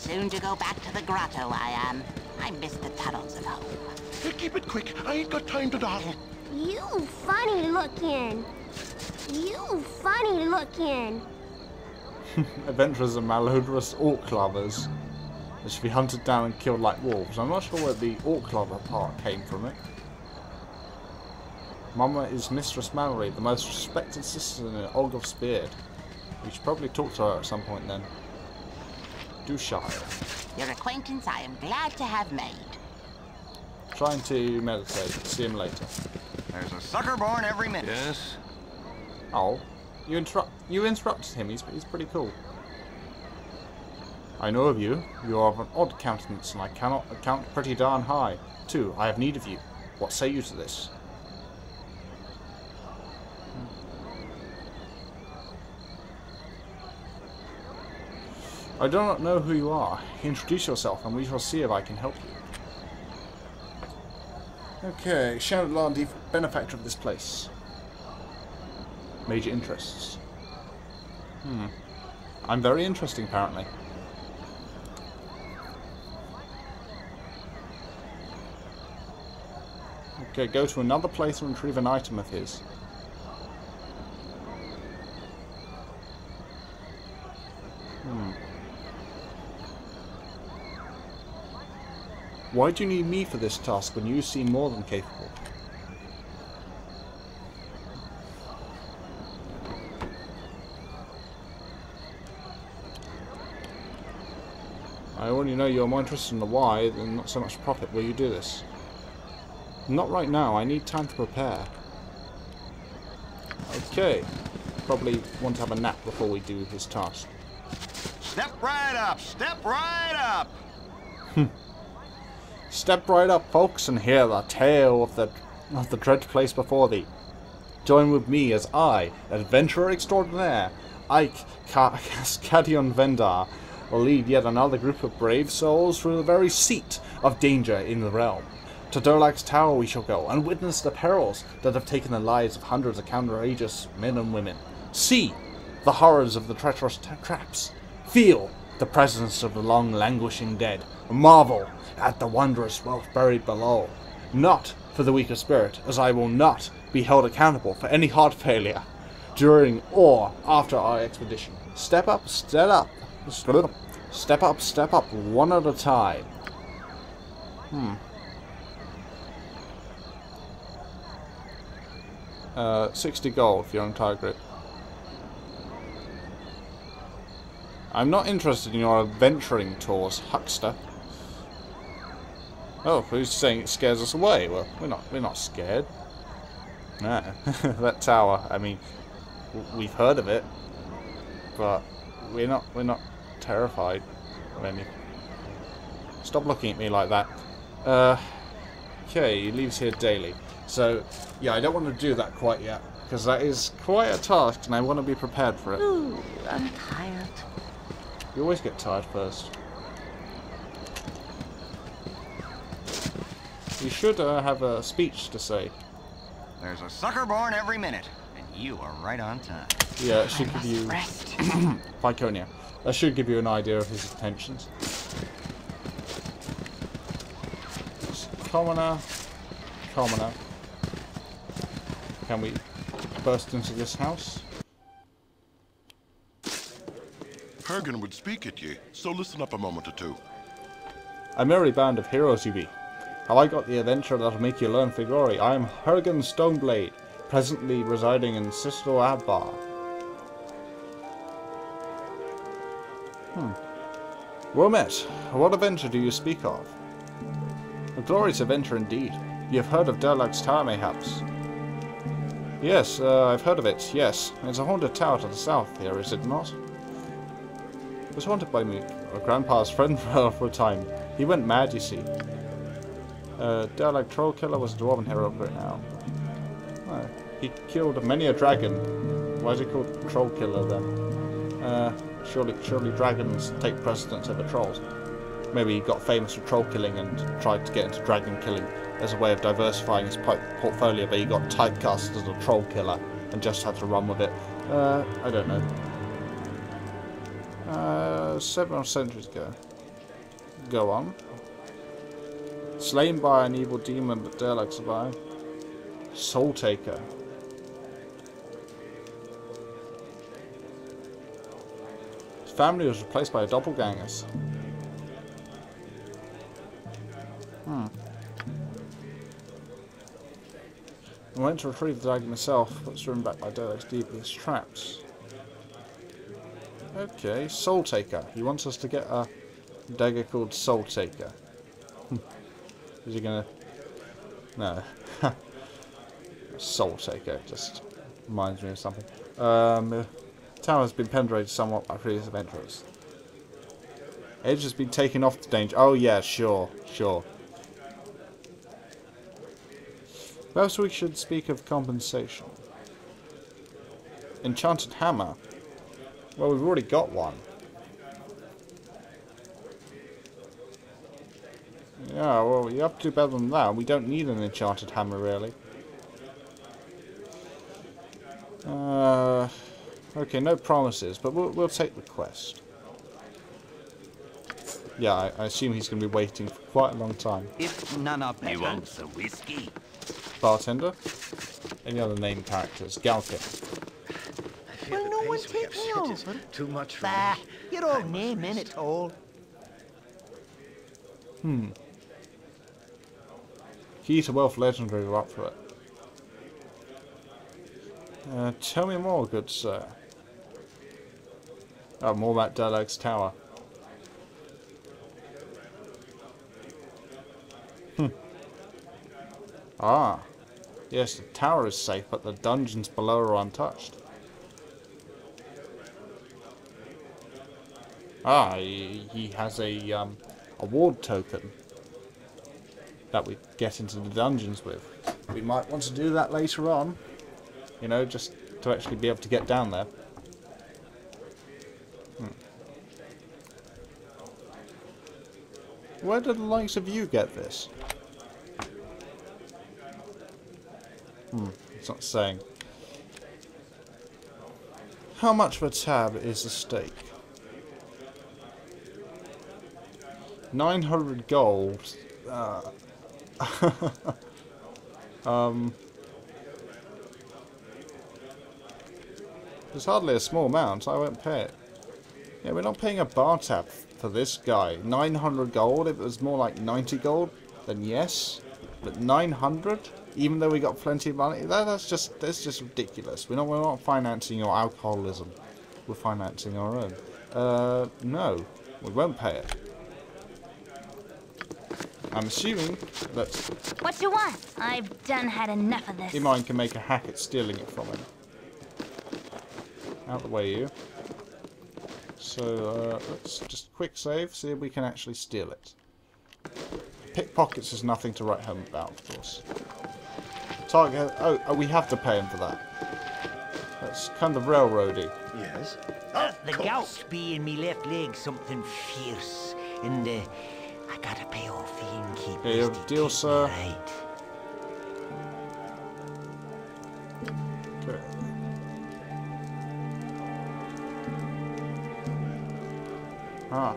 soon to go back to the grotto, I am. I miss the tunnels of home. Hey, keep it quick. I ain't got time to dawdle. You funny looking. You funny looking. Adventurers are malodorous orc lovers. They should be hunted down and killed like wolves. I'm not sure where the orc lover part came from it. Mama is Mistress Mallory, the most respected sister in Ulgoth's beard. We should probably talk to her at some point then. Dushire. Your acquaintance I am glad to have made. Trying to meditate. See him later. There's a sucker born every minute. Yes? Oh, you interrupted him. He's pretty cool. I know of you. You are of an odd countenance, and I cannot account pretty darn high. Too, I have need of you. What say you to this? I do not know who you are. Introduce yourself, and we shall see if I can help you. Okay, Chandler, the benefactor of this place. Major interests. I'm very interesting, apparently. Okay, go to another place and retrieve an item of his. Why do you need me for this task when you seem more than capable? I already know you're more interested in the why than not so much profit. Will you do this? Not right now. I need time to prepare. Okay. Probably want to have a nap before we do his task. Step right up! Step right up! Step right up, folks, and hear the tale of the dread place before thee. Join with me as I, adventurer extraordinaire, Ike Cascadion Vendar, will lead yet another group of brave souls through the very seat of danger in the realm. To Durlag's Tower we shall go, and witness the perils that have taken the lives of hundreds of courageous men and women. See the horrors of the treacherous traps. Feel the presence of the long languishing dead. Marvel at the wondrous wealth buried below. Not for the weaker spirit, as I will not be held accountable for any heart failure during or after our expedition. Step up, step up. Step up, step up, one at a time. 60 gold for your entire group. I'm not interested in your adventuring tours, huckster. Oh, who's saying it scares us away? Well, we're not scared. Nah, that tower. I mean, we've heard of it, but we're not terrified of anything. Stop looking at me like that. Okay, he leaves here daily. So, yeah, I don't want to do that quite yet, because that is quite a task, and I want to be prepared for it. Ooh, I'm tired. You always get tired first. You should have a speech to say. There's a sucker born every minute, and you are right on time. Yeah, it should give you... Rest. Viconia. That should give you an idea of his intentions. Commoner. Commoner. Can we burst into this house? Hergen would speak at you, so listen up a moment or two. A merry band of heroes you be. Have I got the adventure that'll make you learn for glory? I am Hergen Stoneblade, presently residing in Citadel Abbar. Well met. What adventure do you speak of? A glorious adventure indeed. You have heard of Durlag's Tower, mayhaps? Yes, I've heard of it, yes. It's a haunted tower to the south here, is it not? It was haunted by me, Grandpa's friend for a time. He went mad, you see. Durlag Trollkiller was a dwarven hero for it now. Oh, he killed many a dragon. Why is he called Trollkiller then? Surely dragons take precedence over trolls. Maybe he got famous for troll killing and tried to get into dragon killing as a way of diversifying his portfolio, but he got typecast as a troll killer and just had to run with it. I don't know. Several centuries ago. Go on. Slain by an evil demon that dare like survive. Soul Taker. His family was replaced by doppelgangers. I went to retrieve the dagger myself, but was driven back by Derek's devious traps. Okay, Soul Taker. He wants us to get a dagger called Soul Taker. Is he gonna... No. Soul Taker just reminds me of something. The tower has been penetrated somewhat by previous adventurers. Edge has been taken off the danger. Oh yeah, sure. Perhaps we should speak of compensation. Enchanted hammer. Well, we've already got one. Yeah, well, you have to do better than that. We don't need an enchanted hammer, really. Okay, no promises, but we'll take the quest. Yeah, I assume he's going to be waiting for quite a long time. If none are better. You want some whiskey? Bartender? Any other name characters? Galkin. Will no one take me over? Too much for Bah, me. your own name in it all. Key to Wealth Legendary, we're up for it. Tell me more, good sir. Oh, more about Dalek's Tower. Ah. Yes, the tower is safe, but the dungeons below are untouched. Ah, he has a ward token that we get into the dungeons with. We might want to do that later on. You know, just to actually be able to get down there. Where did the likes of you get this? It's not saying. How much of a tab is the stake? 900 gold. It's hardly a small amount, I won't pay it. Yeah, we're not paying a bar tab for this guy. 900 gold, if it was more like 90 gold, then yes. But 900? Even though we got plenty of money? That's just ridiculous. We're not financing your alcoholism. We're financing our own. No. We won't pay it. I'm assuming that What you want? I've done had enough of this. Imine can make a hack at stealing it from him. Out the way, you. So, let's just quick save, see if we can actually steal it. Pickpockets is nothing to write home about, of course. Target... Oh, we have to pay him for that. That's kind of railroady. Yes. The gout be in me left leg something fierce. And I gotta pay off the innkeeper. Here you have a deal, sir. Right. Okay. Ah.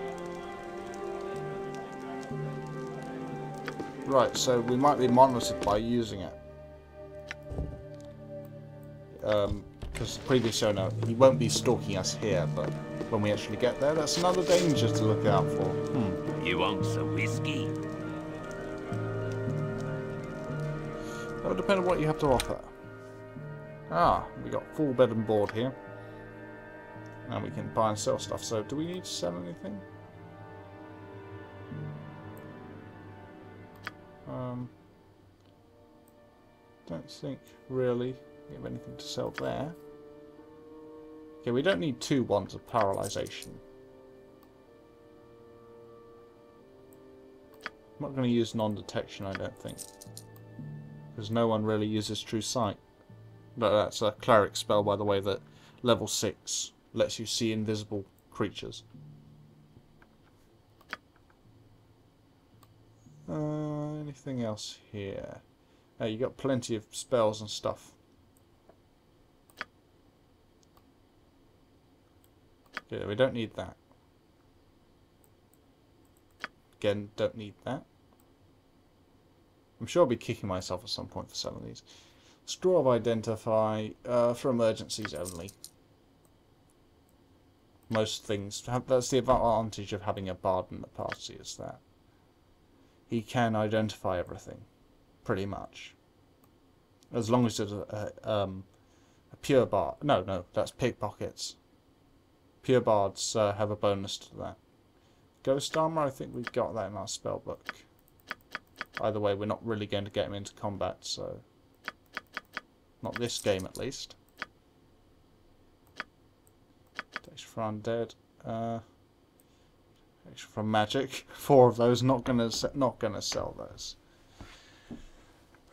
Right, so we might be monitored by using it. Because the previous owner, he won't be stalking us here, but when we actually get there, that's another danger to look out for. You want some whiskey? That would depend on what you have to offer. Ah, we got full bed and board here. And we can buy and sell stuff, so do we need to sell anything? Don't think really we have anything to sell there. Okay, we don't need 2 wands of paralysation. I'm not going to use non-detection, I don't think. Because no one really uses true sight. But that's a cleric spell, by the way, that level 6 lets you see invisible creatures. Anything else here? You got plenty of spells and stuff. Okay, we don't need that. Again, don't need that. I'm sure I'll be kicking myself at some point for selling these. Screw of Identify for emergencies only. Most things. That's the advantage of having a bard in the party, is that he can identify everything, pretty much. As long as it's a pure bard. No, that's pickpockets. Pure bards have a bonus to that. Ghost armor, I think we've got that in our spellbook. Either way, we're not really going to get him into combat, so not this game at least. Extra from undead, extra from magic. 4 of those. Not gonna sell those.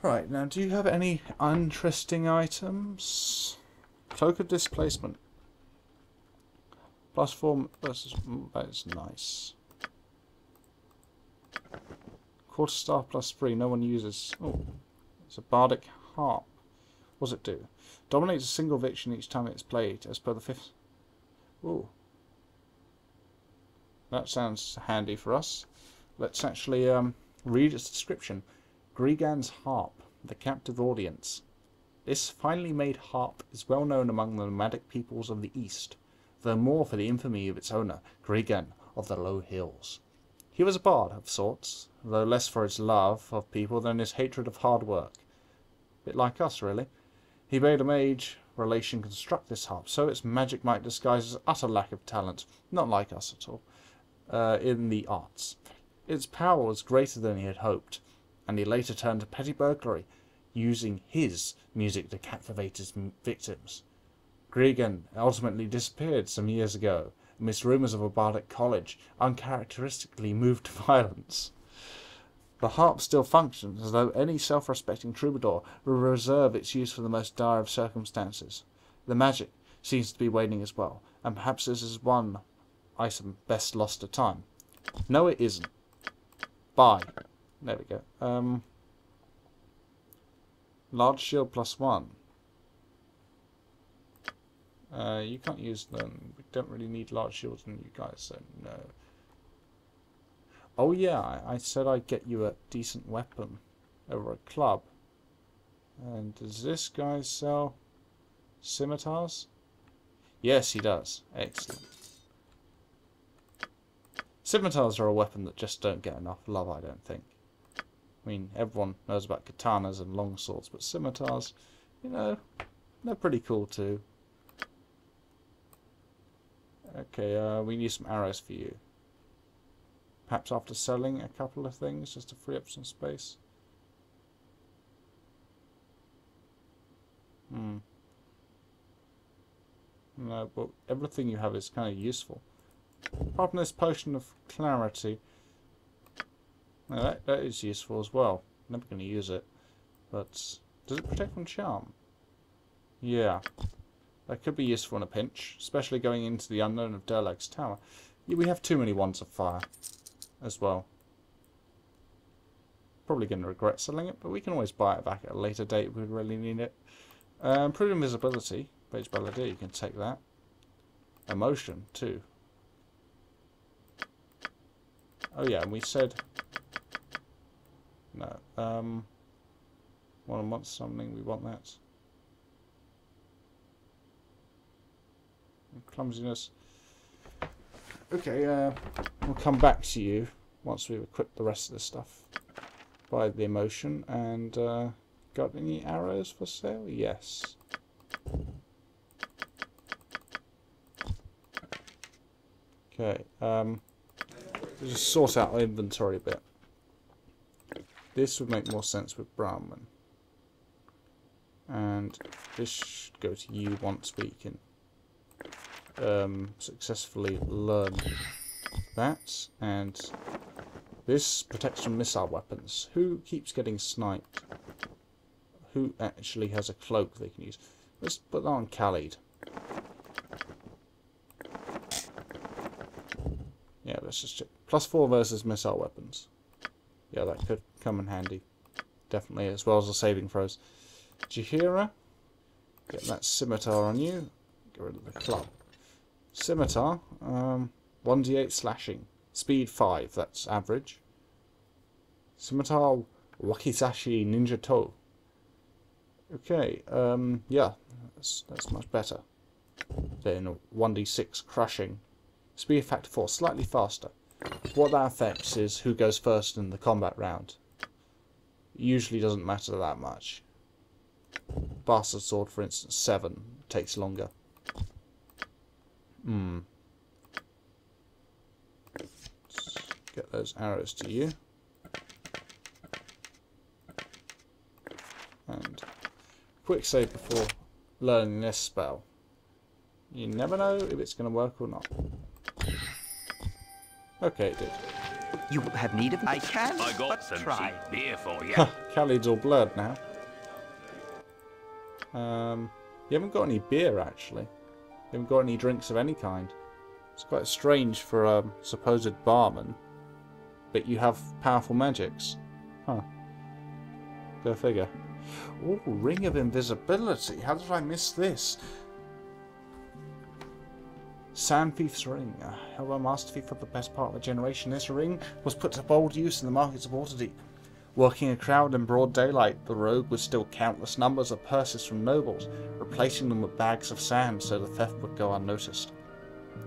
Right, now, do you have any interesting items? Cloak of Displacement. +4 versus... that is nice. Quarterstaff +3, no one uses... oh, it's a bardic harp. What does it do? Dominates a single victory each time it's played, as per the 5th... ooh. That sounds handy for us. Let's actually read its description. Gregan's Harp, the captive audience. This finely made harp is well known among the nomadic peoples of the East, though more for the infamy of its owner, Gregan of the Low Hills. He was a bard of sorts, though less for his love of people than his hatred of hard work. Bit like us, really. He bade a mage relation construct this harp, so its magic might disguise his utter lack of talent, not like us at all, in the arts. Its power was greater than he had hoped, and he later turned to petty burglary, using his music to captivate his victims. Gregan ultimately disappeared some years ago, amidst rumours of a bardic college, uncharacteristically moved to violence. The harp still functions as though any self-respecting troubadour would reserve its use for the most dire of circumstances. The magic seems to be waning as well, and perhaps this is one item best lost to time. No, it isn't. Buy. There we go. Large shield +1. You can't use them. We don't really need large shields from you guys, so no. Oh yeah, I said I'd get you a decent weapon over a club. And does this guy sell scimitars? Yes, he does. Excellent. Scimitars are a weapon that just don't get enough love, I don't think. I mean, everyone knows about katanas and longswords, but scimitars, you know, they're pretty cool too. Okay, we need some arrows for you. Perhaps after selling a couple of things, just to free up some space. No, but everything you have is kind of useful. Apart from this potion of clarity. No, that is useful as well. Never going to use it. But does it protect from charm? Yeah. That could be useful in a pinch, especially going into the unknown of Durlag's tower. Yeah, we have too many wands of fire as well. Probably going to regret selling it, but we can always buy it back at a later date if we really need it. Improved invisibility. Page Baldur, you can take that. Emotion, too. Oh yeah, and we said... no. Want something, we want that. Clumsiness. Okay, we'll come back to you once we've equipped the rest of the stuff. Buy the emotion, and got any arrows for sale? Yes. Okay, we'll just sort out our inventory a bit. This would make more sense with Brahman. And this should go to you once we can successfully learn that. And this protects from missile weapons. Who keeps getting sniped? Who actually has a cloak they can use? Let's put that on Khalid. Yeah, let's just check. +4 versus missile weapons. Yeah, that could come in handy. Definitely, as well as the saving throws. Jahira, get that scimitar on you. Get rid of the club. Scimitar, 1d8 slashing. Speed 5, that's average. Scimitar Wakizashi Ninja To. Okay, yeah, that's much better. Then 1d6 crushing. Speed factor 4, slightly faster. What that affects is who goes first in the combat round. Usually doesn't matter that much. Bastard Sword, for instance, 7, takes longer. Let's get those arrows to you. And quick save before learning this spell. You never know if it's going to work or not. Okay, it did. You have need of... I can, I got but some try. cheap beer for you. Khalid's all blurred now. You haven't got any beer, actually. You haven't got any drinks of any kind. It's quite strange for a supposed barman. But you have powerful magics. Huh. Go figure. Oh, Ring of Invisibility. How did I miss this? Sand Thief's Ring. Held by Master Thief for the best part of a generation. This ring was put to bold use in the markets of Waterdeep. Working a crowd in broad daylight, the rogue would steal countless numbers of purses from nobles, replacing them with bags of sand so the theft would go unnoticed.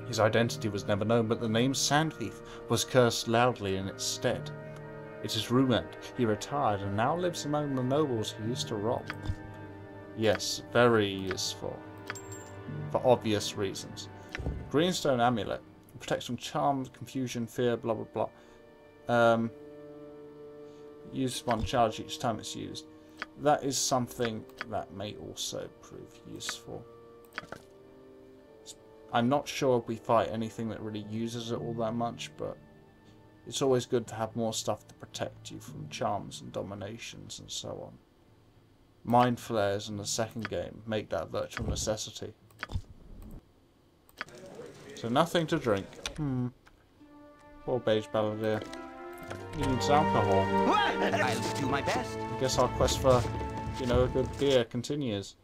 His identity was never known, but the name Sand Thief was cursed loudly in its stead. It is rumoured he retired and now lives among the nobles he used to rob. Yes, very useful. For obvious reasons. Greenstone Amulet. Protects from charm, confusion, fear, blah blah blah. Use one charge each time it's used. That is something that may also prove useful. I'm not sure if we fight anything that really uses it all that much, but it's always good to have more stuff to protect you from charms and dominations and so on. Mind flares in the second game make that a virtual necessity. So nothing to drink. Poor Beige Balladeer. He needs alcohol. I'll do my best. I guess our quest for, a good beer continues.